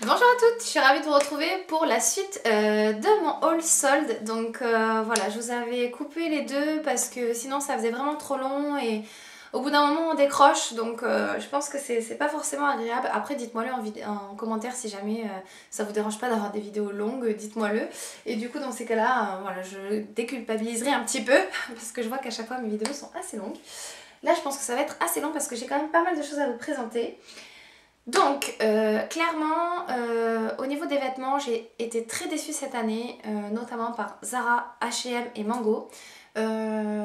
Bonjour à toutes, je suis ravie de vous retrouver pour la suite de mon haul solde. Donc voilà, je vous avais coupé les deux parce que sinon ça faisait vraiment trop long et au bout d'un moment on décroche. Donc je pense que c'est pas forcément agréable. Après dites-moi le en commentaire si jamais ça vous dérange pas d'avoir des vidéos longues, dites-moi le. Et du coup dans ces cas-là, voilà, je déculpabiliserai un petit peu parce que je vois qu'à chaque fois mes vidéos sont assez longues. Là je pense que ça va être assez long parce que j'ai quand même pas mal de choses à vous présenter. Donc, clairement, au niveau des vêtements, j'ai été très déçue cette année, notamment par Zara, H&M et Mango.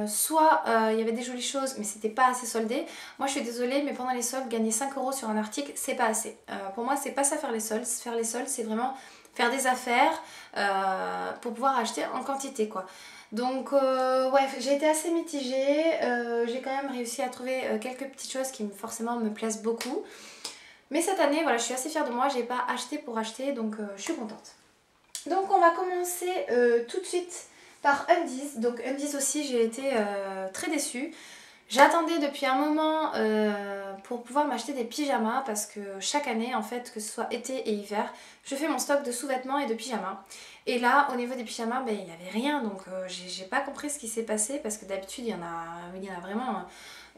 Soit il y avait des jolies choses, mais c'était pas assez soldé. Moi, je suis désolée, mais pendant les soldes, gagner 5 euros sur un article, c'est pas assez. Pour moi, c'est pas ça faire les soldes. Faire les soldes, c'est vraiment faire des affaires pour pouvoir acheter en quantité, quoi. Donc, ouais, j'ai été assez mitigée. J'ai quand même réussi à trouver quelques petites choses qui forcément me plaisent beaucoup. Mais cette année, voilà, je suis assez fière de moi, j'ai pas acheté pour acheter, donc je suis contente. Donc on va commencer tout de suite par Undies. Donc Undies aussi, j'ai été très déçue. J'attendais depuis un moment pour pouvoir m'acheter des pyjamas parce que chaque année, en fait, que ce soit été et hiver, je fais mon stock de sous-vêtements et de pyjamas. Et là, au niveau des pyjamas, ben, il n'y avait rien, donc j'ai pas compris ce qui s'est passé parce que d'habitude, il y en a vraiment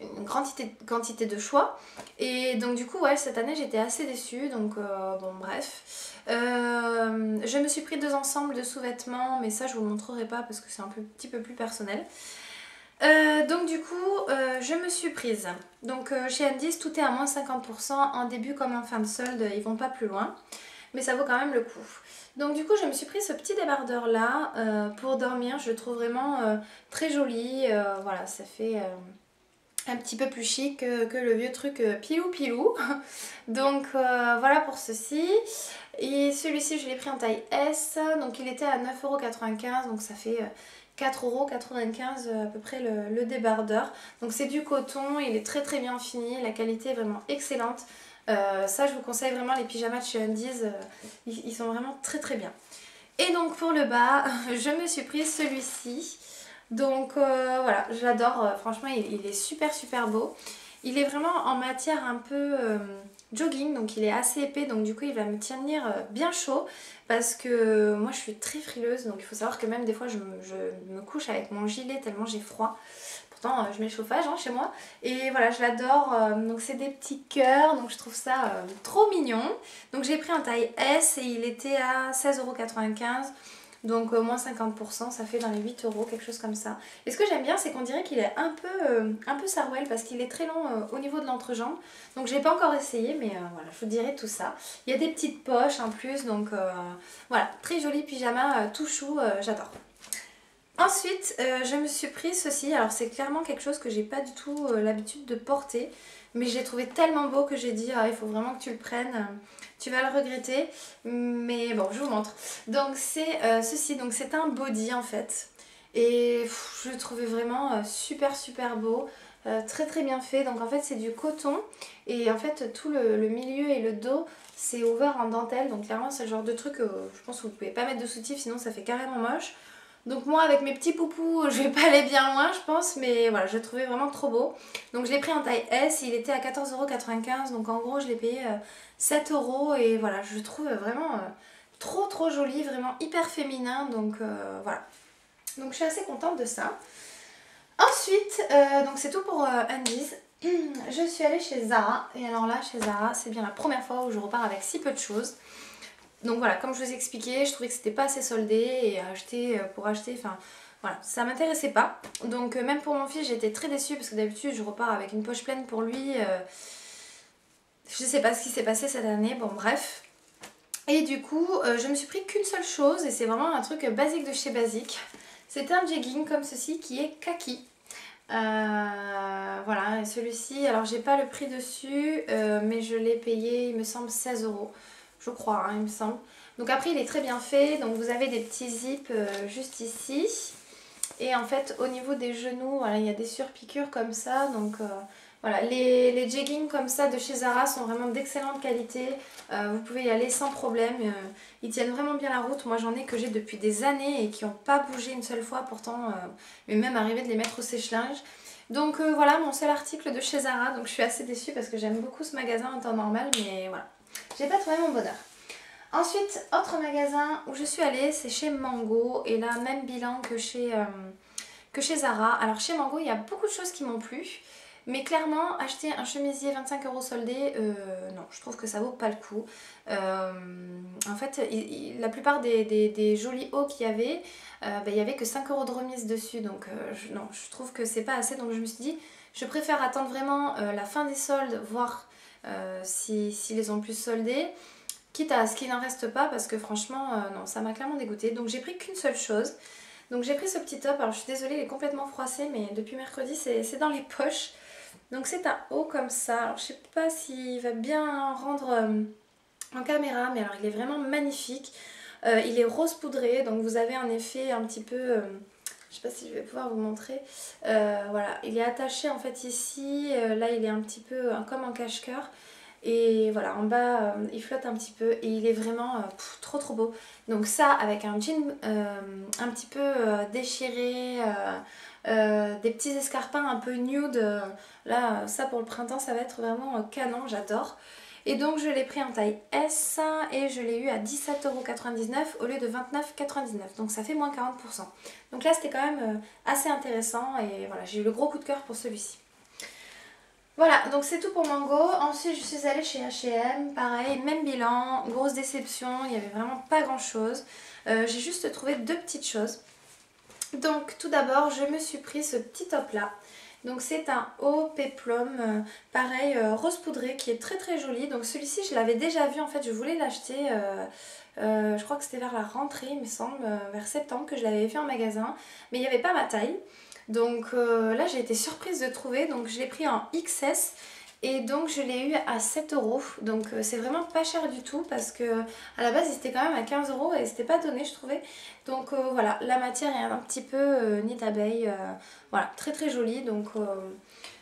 une quantité de choix. Et donc du coup, ouais, cette année, j'étais assez déçue, donc bon, bref. Je me suis pris deux ensembles de sous-vêtements, mais ça, je vous le montrerai pas parce que c'est un petit peu plus personnel. Donc du coup, je me suis prise. Donc chez Andy's, tout est à moins 50%, en début comme en fin de solde, ils vont pas plus loin. Mais ça vaut quand même le coup. Donc du coup, je me suis pris ce petit débardeur là pour dormir. Je le trouve vraiment très joli. Voilà, ça fait un petit peu plus chic que le vieux truc pilou pilou. Donc voilà pour ceci. Et celui-ci, je l'ai pris en taille S. Donc il était à 9,95 €. Donc ça fait 4,95 € à peu près le débardeur. Donc c'est du coton, il est très très bien fini, la qualité est vraiment excellente. Ça je vous conseille vraiment les pyjamas de chez Undies, ils sont vraiment très très bien. Et donc pour le bas, je me suis pris celui-ci. Donc voilà, j'adore, franchement il est super super beau. Il est vraiment en matière un peu jogging, donc il est assez épais, donc du coup il va me tenir bien chaud parce que moi je suis très frileuse, donc il faut savoir que même des fois je me couche avec mon gilet tellement j'ai froid. Pourtant je mets le chauffage chez moi et voilà, je l'adore. Donc c'est des petits cœurs, donc je trouve ça trop mignon. Donc j'ai pris en taille S et il était à 16,95 €. Donc moins 50%, ça fait dans les 8 €, quelque chose comme ça. Et ce que j'aime bien, c'est qu'on dirait qu'il est un peu sarouel parce qu'il est très long au niveau de l'entrejambe. Donc j'ai pas encore essayé, mais voilà, je vous dirai tout ça. Il y a des petites poches en plus, donc voilà, très joli pyjama tout chou, j'adore. Ensuite, je me suis pris ceci. Alors c'est clairement quelque chose que j'ai pas du tout l'habitude de porter. Mais je l'ai trouvé tellement beau que j'ai dit ah, il faut vraiment que tu le prennes. Tu vas le regretter. Mais bon, je vous montre. Donc c'est ceci. Donc c'est un body en fait. Et je le trouvais vraiment super super beau. Très très bien fait. Donc en fait c'est du coton. Et en fait tout le milieu et le dos c'est ouvert en dentelle. Donc clairement c'est le genre de truc je pense que vous pouvez pas mettre de soutif sinon ça fait carrément moche. Donc moi avec mes petits poupous je vais pas aller bien loin je pense, mais voilà, je le trouvais vraiment trop beau. Donc je l'ai pris en taille S, il était à 14,95 €, donc en gros je l'ai payé 7 € et voilà, je le trouve vraiment trop trop joli, vraiment hyper féminin, donc voilà. Donc je suis assez contente de ça. Ensuite, donc c'est tout pour Undies. Je suis allée chez Zara, et alors là chez Zara c'est bien la première fois où je repars avec si peu de choses. Donc voilà, comme je vous ai expliqué, je trouvais que c'était pas assez soldé et acheter pour acheter, enfin voilà, ça m'intéressait pas. Donc même pour mon fils, j'étais très déçue parce que d'habitude je repars avec une poche pleine pour lui. Je sais pas ce qui s'est passé cette année, bon bref. Et du coup, je me suis pris qu'une seule chose et c'est vraiment un truc basique de chez Basique. C'est un jegging comme ceci qui est kaki. Voilà, et celui-ci, alors j'ai pas le prix dessus, mais je l'ai payé, il me semble 16 €. Je crois, hein, il me semble. Donc après il est très bien fait, donc vous avez des petits zips juste ici. Et en fait au niveau des genoux, voilà, il y a des surpiqûres comme ça. Donc voilà, les jeggings comme ça de chez Zara sont vraiment d'excellente qualité. Vous pouvez y aller sans problème, ils tiennent vraiment bien la route. Moi j'en ai que j'ai depuis des années et qui n'ont pas bougé une seule fois pourtant, mais même arrivé de les mettre au sèche-linge. Donc voilà mon seul article de chez Zara, donc je suis assez déçue parce que j'aime beaucoup ce magasin en temps normal, mais voilà, j'ai pas trouvé mon bonheur. Ensuite, autre magasin où je suis allée, c'est chez Mango. Et là, même bilan que chez Zara. Alors chez Mango, il y a beaucoup de choses qui m'ont plu. Mais clairement, acheter un chemisier 25 € soldé, non, je trouve que ça vaut pas le coup. En fait, la plupart des jolis hauts qu'il y avait, il y avait que 5 € de remise dessus. Donc non, je trouve que c'est pas assez. Donc je me suis dit, je préfère attendre vraiment la fin des soldes, voir s'ils les ont plus soldés. Quitte à ce qu'il n'en reste pas, parce que franchement, non, ça m'a clairement dégoûtée. Donc j'ai pris qu'une seule chose. Donc j'ai pris ce petit top. Alors je suis désolée, il est complètement froissé, mais depuis mercredi, c'est dans les poches. Donc c'est un haut comme ça. Alors je sais pas s'il va bien rendre en caméra, mais alors il est vraiment magnifique. Il est rose poudré, donc vous avez un effet un petit peu... je sais pas si je vais pouvoir vous montrer. Voilà, il est attaché en fait ici. Là il est un petit peu comme en cache-cœur. Et voilà, en bas il flotte un petit peu et il est vraiment trop trop beau. Donc ça avec un jean un petit peu déchiré, des petits escarpins un peu nude. Là ça pour le printemps ça va être vraiment canon, j'adore. Et donc je l'ai pris en taille S et je l'ai eu à 17,99 € au lieu de 29,99 €. Donc ça fait moins 40%. Donc là c'était quand même assez intéressant et voilà, j'ai eu le gros coup de cœur pour celui-ci. Voilà, donc c'est tout pour Mango. Ensuite je suis allée chez H&M, pareil, même bilan, grosse déception, il n'y avait vraiment pas grand chose. J'ai juste trouvé deux petites choses. Donc tout d'abord je me suis pris ce petit top là. Donc c'est un haut péplum, pareil, rose poudré, qui est très très joli. Donc celui-ci je l'avais déjà vu, en fait je voulais l'acheter, je crois que c'était vers la rentrée il me semble, vers septembre que je l'avais vu en magasin. Mais il n'y avait pas ma taille. Donc là j'ai été surprise de trouver, donc je l'ai pris en XS. Et donc je l'ai eu à 7 €. Donc c'est vraiment pas cher du tout parce que à la base il était quand même à 15 € et c'était pas donné je trouvais. Donc voilà, la matière est un petit peu nid d'abeille. Voilà, très très jolie. Donc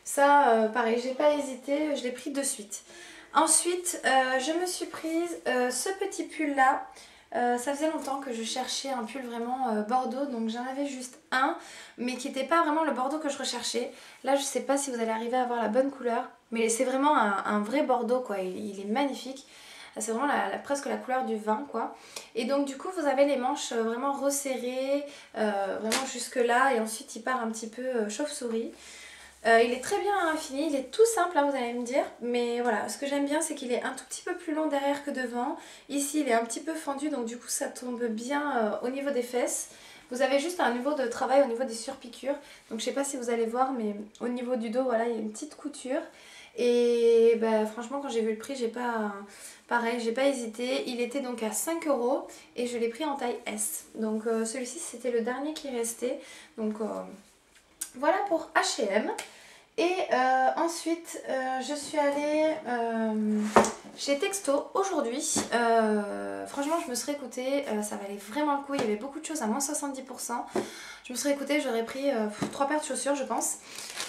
ça pareil, j'ai pas hésité, je l'ai pris de suite. Ensuite je me suis prise ce petit pull là. Ça faisait longtemps que je cherchais un pull vraiment bordeaux, donc j'en avais juste un, mais qui n'était pas vraiment le bordeaux que je recherchais. Là je sais pas si vous allez arriver à voir la bonne couleur, mais c'est vraiment un vrai bordeaux quoi, il est magnifique. C'est vraiment presque la couleur du vin quoi. Et donc du coup vous avez les manches vraiment resserrées, vraiment jusque là, et ensuite il part un petit peu chauve-souris. Il est très bien fini, il est tout simple hein, vous allez me dire, mais voilà, ce que j'aime bien c'est qu'il est un tout petit peu plus long derrière que devant. Ici il est un petit peu fendu, donc du coup ça tombe bien au niveau des fesses. Vous avez juste un niveau de travail au niveau des surpiqûres, donc je sais pas si vous allez voir, mais au niveau du dos voilà il y a une petite couture. Et bah, franchement quand j'ai vu le prix j'ai pas... Pareil, j'ai pas hésité, il était donc à 5 € et je l'ai pris en taille S. Donc celui-ci c'était le dernier qui restait, donc... Voilà pour H&M. Et ensuite je suis allée chez Texto aujourd'hui. Franchement je me serais écoutée, ça valait vraiment le coup, il y avait beaucoup de choses à moins 70%. Je me serais écoutée, j'aurais pris 3 paires de chaussures je pense.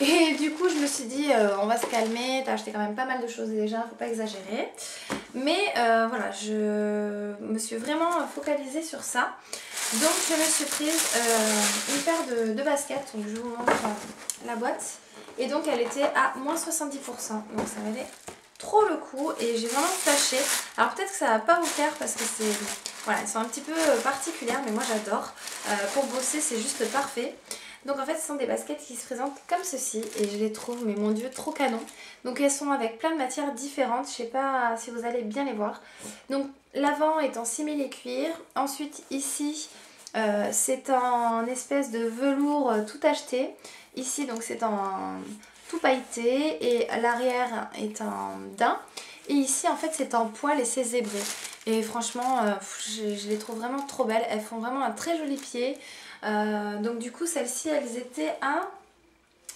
Et du coup je me suis dit on va se calmer, t'as acheté quand même pas mal de choses déjà, faut pas exagérer. Mais voilà, je me suis vraiment focalisée sur ça. Donc je me suis prise une paire de baskets, donc je vous montre la boîte. Et donc elle était à moins 70%, donc ça valait trop le coup et j'ai vraiment flashé. Alors peut-être que ça va pas vous plaire parce que c'est... Voilà, elles sont un petit peu particulières mais moi j'adore. Pour bosser c'est juste parfait. Donc en fait ce sont des baskets qui se présentent comme ceci et je les trouve, mais mon dieu, trop canon. Donc elles sont avec plein de matières différentes, je sais pas si vous allez bien les voir. Donc l'avant est en simili cuir, ensuite ici c'est en espèce de velours tout acheté. Ici donc c'est en tout pailleté et l'arrière est en daim. Et ici en fait c'est en poil et c'est zébré. Et franchement je les trouve vraiment trop belles, elles font vraiment un très joli pied. Donc du coup celles-ci elles étaient à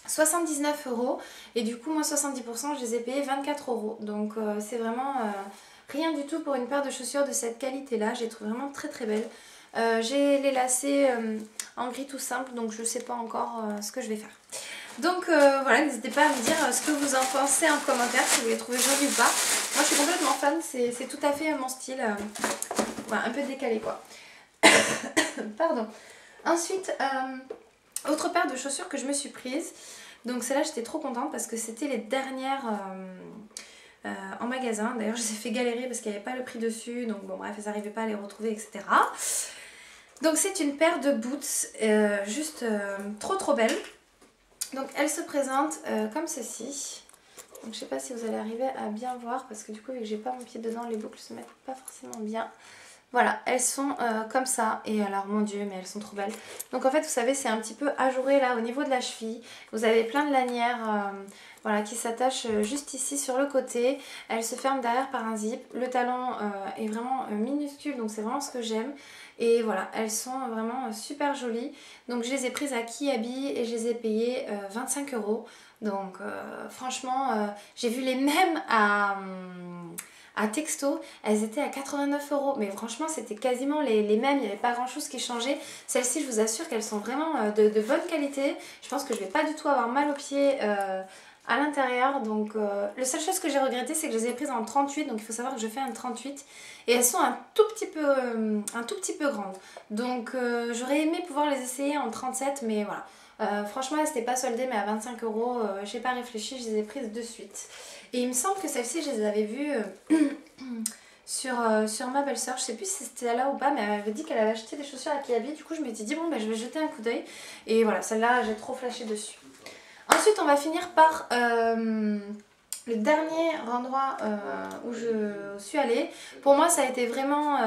79 € et du coup moins 70% je les ai payées 24 €. Donc c'est vraiment rien du tout pour une paire de chaussures de cette qualité là, je les trouve vraiment très très belles. J'ai les lacets en gris tout simple, donc je ne sais pas encore ce que je vais faire. Donc voilà, n'hésitez pas à me dire ce que vous en pensez en commentaire, si vous les trouvez jolies ou pas. Moi je suis complètement fan, c'est tout à fait mon style, voilà, un peu décalé quoi. Pardon. Ensuite, autre paire de chaussures que je me suis prise. Donc celle-là j'étais trop contente parce que c'était les dernières en magasin. D'ailleurs je les ai fait galérer parce qu'il n'y avait pas le prix dessus, donc bon bref, elles n'arrivaient pas à les retrouver, etc. Donc c'est une paire de boots juste trop belle. Donc elle se présente comme ceci. Donc je sais pas si vous allez arriver à bien voir parce que du coup vu que j'ai pas mon pied dedans, les boucles se mettent pas forcément bien. Voilà, elles sont comme ça. Et alors mon dieu, mais elles sont trop belles. Donc en fait vous savez c'est un petit peu ajouré là au niveau de la cheville. Vous avez plein de lanières voilà, qui s'attachent juste ici sur le côté. Elles se ferment derrière par un zip. Le talon est vraiment minuscule, donc c'est vraiment ce que j'aime. Et voilà, elles sont vraiment super jolies. Donc je les ai prises à Kiabi et je les ai payées 25 €. Donc franchement, j'ai vu les mêmes à Texto, elles étaient à 89 €, mais franchement c'était quasiment les mêmes, il n'y avait pas grand chose qui changeait. Celles-ci je vous assure qu'elles sont vraiment de bonne qualité. Je pense que je vais pas du tout avoir mal aux pieds à l'intérieur. Donc la seule chose que j'ai regretté c'est que je les ai prises en 38, donc il faut savoir que je fais un 38 et elles sont un tout petit peu grandes. Donc j'aurais aimé pouvoir les essayer en 37, mais voilà. Franchement elles n'étaient pas soldées mais à 25 €, j'ai pas réfléchi, je les ai prises de suite. Et il me semble que celles-ci je les avais vues sur ma belle-sœur, je sais plus si c'était là ou pas, mais elle m'avait dit qu'elle avait acheté des chaussures à Kiabi, du coup je m'étais dit bon ben je vais jeter un coup d'œil. Et voilà, celle-là j'ai trop flashé dessus. Ensuite on va finir par le dernier endroit où je suis allée. Pour moi ça a été vraiment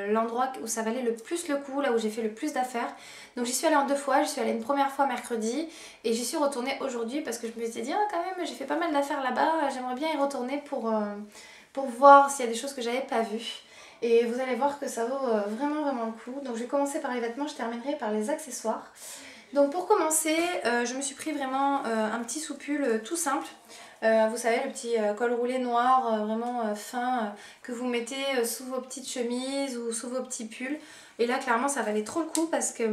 l'endroit où ça valait le plus le coup, là où j'ai fait le plus d'affaires. Donc j'y suis allée en 2 fois, j'y suis allée une première fois mercredi et j'y suis retournée aujourd'hui parce que je me suis dit ah, quand même j'ai fait pas mal d'affaires là-bas, j'aimerais bien y retourner pour voir s'il y a des choses que j'avais pas vues. Et vous allez voir que ça vaut vraiment le coup. Donc je vais commencer par les vêtements, je terminerai par les accessoires. Donc pour commencer, je me suis pris vraiment un petit soupul tout simple. Vous savez le petit col roulé noir vraiment fin que vous mettez sous vos petites chemises ou sous vos petits pulls. Et là clairement ça valait trop le coup parce que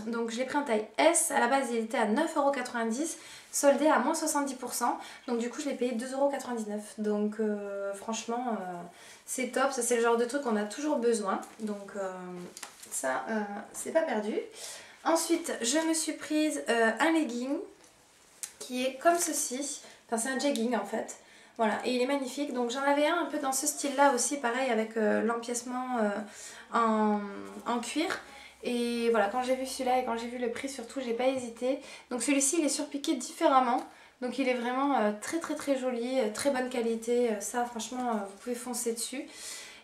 donc je l'ai pris en taille S. À la base il était à 9,90 €, soldé à moins 70%. Donc du coup je l'ai payé 2,99 €. Donc franchement c'est top, ça c'est le genre de truc qu'on a toujours besoin. Donc ça c'est pas perdu. Ensuite je me suis prise un legging qui est comme ceci. Enfin c'est un jegging en fait. Voilà, et il est magnifique. Donc j'en avais un peu dans ce style là aussi, pareil avec l'empiècement en cuir. Et voilà, quand j'ai vu celui-là et quand j'ai vu le prix surtout, j'ai pas hésité. Donc celui-ci il est surpiqué différemment. Donc il est vraiment très joli, très bonne qualité. Ça franchement vous pouvez foncer dessus.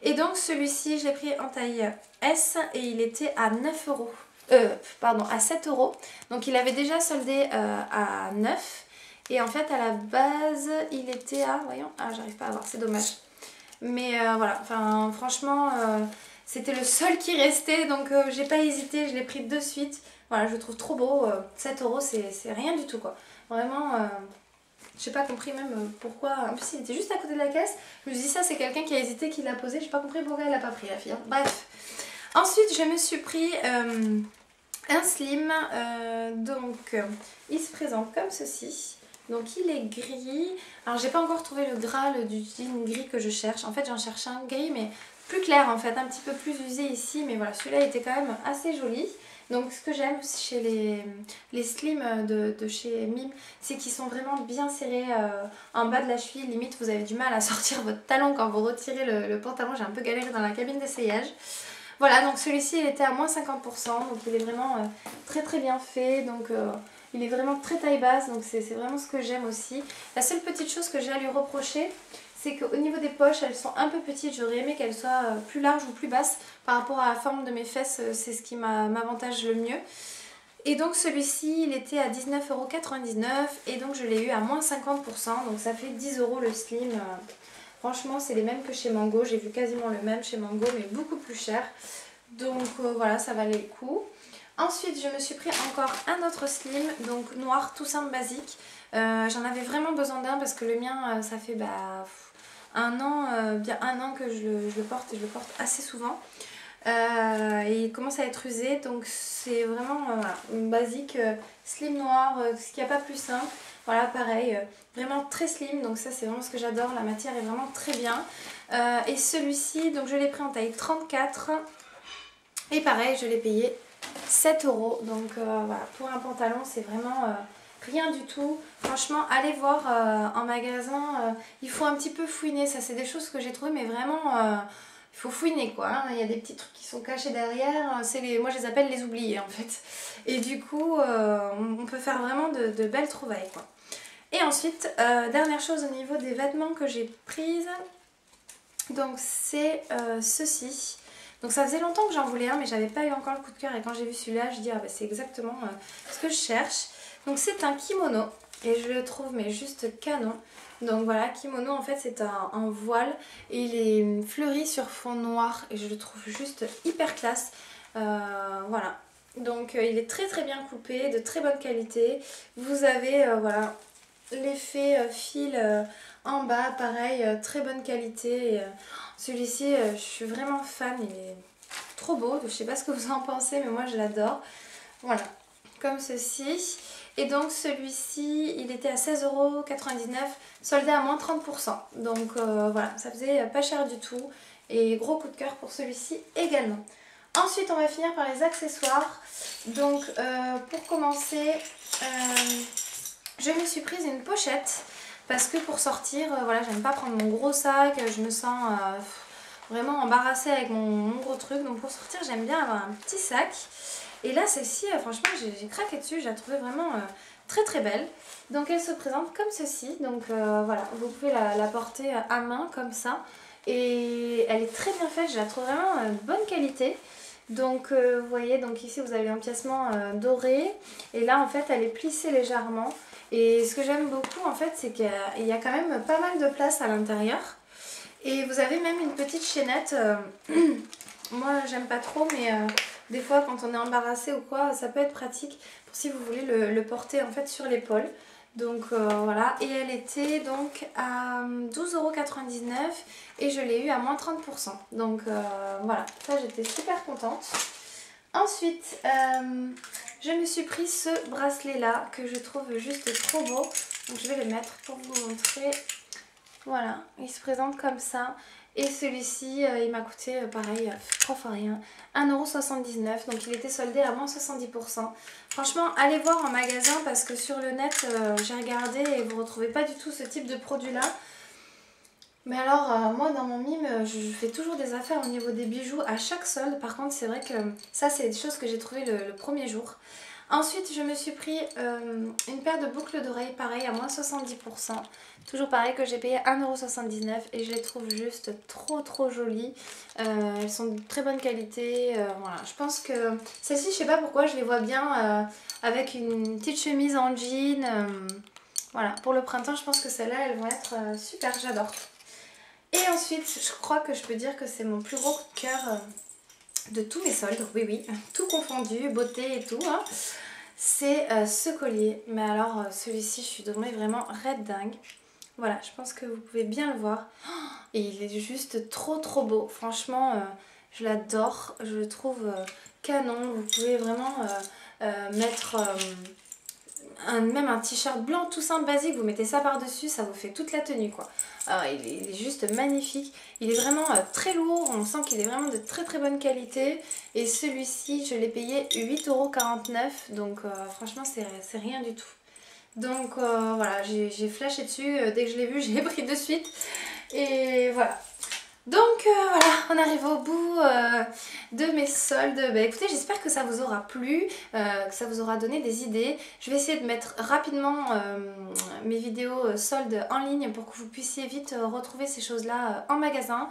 Et donc celui-ci je l'ai pris en taille S et il était à 9 €. Pardon, à 7 €. Donc il avait déjà soldé à 9. Et en fait à la base il était à, voyons, ah j'arrive pas à voir, c'est dommage. Mais voilà, enfin franchement c'était le seul qui restait, donc j'ai pas hésité, je l'ai pris de suite. Voilà, je le trouve trop beau, 7 € c'est rien du tout quoi. Vraiment, j'ai pas compris même pourquoi, en plus il était juste à côté de la caisse. Je me suis dit ça c'est quelqu'un qui a hésité, qui l'a posé, j'ai pas compris pourquoi elle l'a pas pris la fille. Bref, ensuite je me suis pris un slim, donc il se présente comme ceci. Donc il est gris. Alors j'ai pas encore trouvé le Graal du jean gris que je cherche. En fait j'en cherche un gris mais plus clair en fait, un petit peu plus usé ici. Mais voilà, celui-là était quand même assez joli. Donc ce que j'aime chez les slims de chez Mime, c'est qu'ils sont vraiment bien serrés en bas de la cheville. Limite vous avez du mal à sortir votre talon quand vous retirez le pantalon. J'ai un peu galéré dans la cabine d'essayage. Voilà, donc celui-ci il était à moins 50%. Donc il est vraiment très bien fait. Donc il est vraiment très taille basse, donc c'est vraiment ce que j'aime aussi. La seule petite chose que j'ai à lui reprocher, c'est qu'au niveau des poches, elles sont un peu petites. J'aurais aimé qu'elles soient plus larges ou plus basses par rapport à la forme de mes fesses. C'est ce qui m'avantage le mieux. Et donc celui-ci, il était à 19,99 € et donc je l'ai eu à moins 50%. Donc ça fait 10 € le slim. Franchement, c'est les mêmes que chez Mango. J'ai vu quasiment le même chez Mango, mais beaucoup plus cher. Donc voilà, ça valait le coup. Ensuite je me suis pris encore un autre slim, donc noir tout simple basique. J'en avais vraiment besoin d'un parce que le mien ça fait un an, bien un an que je le porte et je le porte assez souvent. Et il commence à être usé, donc c'est vraiment une basique slim noir, ce qu'il n'y a pas plus simple. Voilà, pareil, vraiment très slim, donc ça c'est vraiment ce que j'adore, la matière est vraiment très bien. Et celui-ci, donc je l'ai pris en taille 34 et pareil je l'ai payé 7 €. Donc voilà, pour un pantalon c'est vraiment rien du tout. Franchement, allez voir en magasin, il faut un petit peu fouiner, ça c'est des choses que j'ai trouvées mais vraiment... il faut fouiner quoi, hein. Il y a des petits trucs qui sont cachés derrière, moi je les appelle les oubliés en fait. Et du coup, on peut faire vraiment de belles trouvailles quoi. Et ensuite, dernière chose au niveau des vêtements que j'ai prises, donc c'est ceci. Donc ça faisait longtemps que j'en voulais un mais j'avais pas eu encore le coup de cœur et quand j'ai vu celui-là je dis ah bah c'est exactement ce que je cherche. Donc c'est un kimono et je le trouve mais juste canon. Donc voilà, kimono en fait c'est un voile et il est fleuri sur fond noir et je le trouve juste hyper classe. Voilà, donc il est très très bien coupé, de très bonne qualité. Vous avez voilà l'effet fil en bas, pareil, très bonne qualité. Celui-ci je suis vraiment fan, il est trop beau, je sais pas ce que vous en pensez mais moi je l'adore. Voilà, comme ceci. Et donc celui-ci, il était à 16,99 €, soldé à moins 30%. Donc voilà, ça faisait pas cher du tout. Et gros coup de cœur pour celui-ci également. Ensuite, on va finir par les accessoires. Donc pour commencer, je me suis prise une pochette. Parce que pour sortir, voilà, j'aime pas prendre mon gros sac. Je me sens vraiment embarrassée avec mon gros truc. Donc pour sortir, j'aime bien avoir un petit sac. Et là celle-ci franchement j'ai craqué dessus, je la trouvais vraiment très très belle. Donc elle se présente comme ceci, donc voilà, vous pouvez la porter à main comme ça. Et elle est très bien faite, je la trouve vraiment de bonne qualité. Donc vous voyez, donc ici vous avez l'empiècement doré et là en fait elle est plissée légèrement. Et ce que j'aime beaucoup en fait c'est qu'il y a quand même pas mal de place à l'intérieur. Et vous avez même une petite chaînette, moi j'aime pas trop mais... des fois quand on est embarrassé ou quoi, ça peut être pratique pour si vous voulez le porter en fait sur l'épaule. Donc voilà, et elle était donc à 12,99 € et je l'ai eu à moins 30%. Donc voilà, ça j'étais super contente. Ensuite, je me suis pris ce bracelet là que je trouve juste trop beau. Donc je vais le mettre pour vous montrer. Voilà, il se présente comme ça. Et celui-ci, il m'a coûté pareil, 3 fois rien, 1,79 €. Donc il était soldé à moins 70%. Franchement, allez voir en magasin parce que sur le net, j'ai regardé et vous ne retrouvez pas du tout ce type de produit-là. Mais alors, moi dans mon mime, je fais toujours des affaires au niveau des bijoux à chaque solde. Par contre, c'est vrai que ça, c'est des choses que j'ai trouvées le premier jour. Ensuite, je me suis pris une paire de boucles d'oreilles, pareil, à moins 70%. Toujours pareil que j'ai payé 1,79 € et je les trouve juste trop jolies. Elles sont de très bonne qualité. Voilà, je pense que celles-ci, je sais pas pourquoi, je les vois bien avec une petite chemise en jean. Voilà, pour le printemps, je pense que celles-là, elles vont être super, j'adore. Et ensuite, je crois que je peux dire que c'est mon plus gros coup de cœur de tous mes soldes, oui, tout confondu, beauté et tout, hein. C'est ce collier, mais alors celui-ci je suis tombée vraiment raide dingue. Voilà, je pense que vous pouvez bien le voir. Et il est juste trop beau, franchement je l'adore, je le trouve canon. Vous pouvez vraiment mettre même un t-shirt blanc tout simple basique, vous mettez ça par dessus, ça vous fait toute la tenue quoi. Alors, il est juste magnifique, il est vraiment très lourd, on sent qu'il est vraiment de très bonne qualité. Et celui-ci je l'ai payé 8,49 €, donc franchement c'est rien du tout. Donc voilà, j'ai flashé dessus, dès que je l'ai vu je l'ai pris de suite. Et voilà. Donc voilà, on arrive au bout de mes soldes. Bah, écoutez, j'espère que ça vous aura plu, que ça vous aura donné des idées. Je vais essayer de mettre rapidement mes vidéos soldes en ligne pour que vous puissiez vite retrouver ces choses-là en magasin.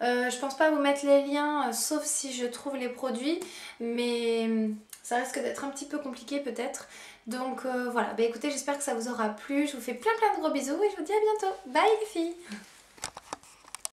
Je pense pas vous mettre les liens sauf si je trouve les produits, mais ça risque d'être un petit peu compliqué peut-être. Donc voilà, bah, écoutez, j'espère que ça vous aura plu. Je vous fais plein de gros bisous et je vous dis à bientôt. Bye les filles!